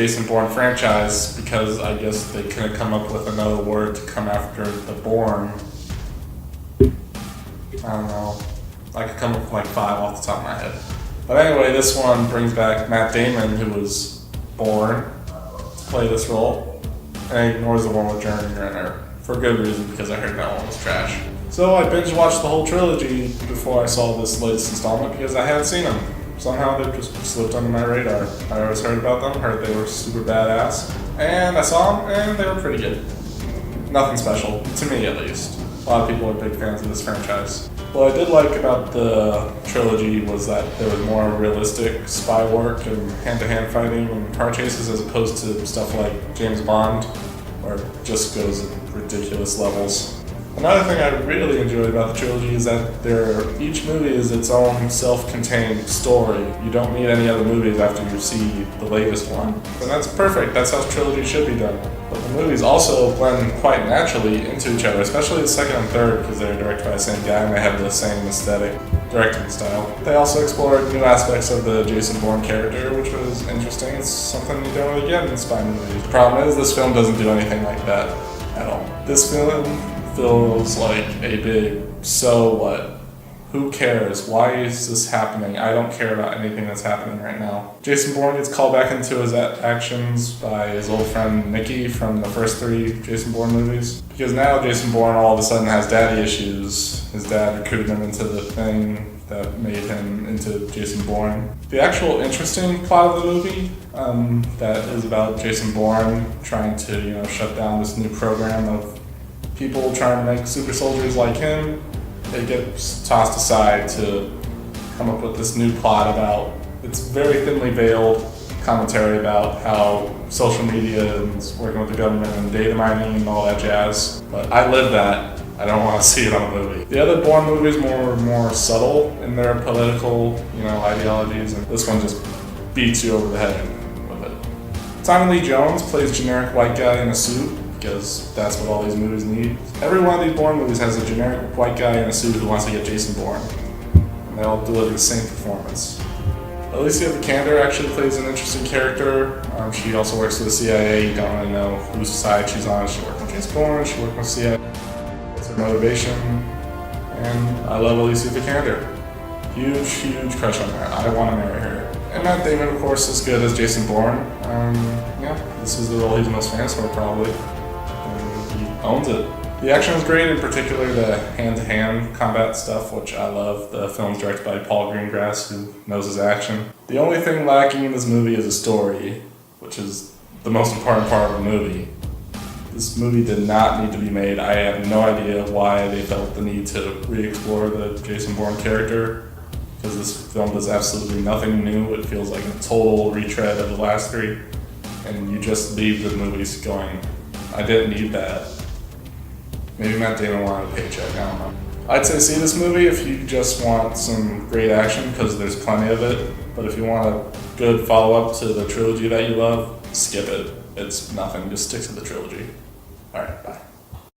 Jason Bourne franchise because I guess they couldn't come up with another word to come after the Bourne. I don't know. I could come up with like 5 off the top of my head. But anyway, this one brings back Matt Damon, who was Bourne, to play this role, and ignores the one with Jeremy Renner for good reason because I heard that one was trash. So I binge watched the whole trilogy before I saw this latest installment because I hadn't seen them. Somehow they just slipped under my radar. I always heard about them, heard they were super badass, and I saw them and they were pretty good. Nothing special, to me at least. A lot of people are big fans of this franchise. What I did like about the trilogy was that there was more realistic spy work and hand-to-hand fighting and car chases as opposed to stuff like James Bond, where it just goes at ridiculous levels. Another thing I really enjoyed about the trilogy is that each movie is its own self-contained story. You don't need any other movies after you see the latest one. And that's perfect, that's how trilogy should be done. But the movies also blend quite naturally into each other, especially the second and third because they're directed by the same guy and they have the same aesthetic directing style. They also explored new aspects of the Jason Bourne character, which was interesting. It's something you don't really get in spy movies. The problem is this film doesn't do anything like that at all. This film feels like a big, so what? Who cares? Why is this happening? I don't care about anything that's happening right now. Jason Bourne gets called back into his actions by his old friend Nicky from the first 3 Jason Bourne movies. Because now Jason Bourne all of a sudden has daddy issues. His dad recruited him into the thing that made him into Jason Bourne. The actual interesting plot of the movie that is about Jason Bourne trying to shut down this new program of people trying to make super soldiers like him, it gets tossed aside to come up with this new plot about, it's very thinly veiled commentary about how social media and working with the government and data mining and all that jazz. But I live that. I don't want to see it on a movie. The other Bourne movies more subtle in their political, ideologies, and this one just beats you over the head with it. Tommy Lee Jones plays generic white guy in a suit, because that's what all these movies need. Every one of these Bourne movies has a generic white guy in a suit who wants to get Jason Bourne. And they all deliver the same performance. Alicia Vikander actually plays an interesting character. She also works for the CIA. You don't really know whose side she's on. She worked with Jason Bourne, she worked with CIA. That's her motivation. And I love Alicia Vikander. Huge crush on her. I want to marry her. And Matt Damon, of course, is good as Jason Bourne. This is the role he's most famous for, probably. He owns it. The action is great, in particular the hand-to-hand combat stuff, which I love. The film's directed by Paul Greengrass, who knows his action. The only thing lacking in this movie is a story, which is the most important part of the movie. This movie did not need to be made. I have no idea why they felt the need to re-explore the Jason Bourne character, because this film does absolutely nothing new. It feels like a total retread of the last 3, and you just leave the movies going, I didn't need that. Maybe Matt Damon wanted a paycheck, I don't know. I'd say see this movie if you just want some great action, because there's plenty of it. But if you want a good follow-up to the trilogy that you love, skip it. It's nothing, just stick to the trilogy. Alright, bye.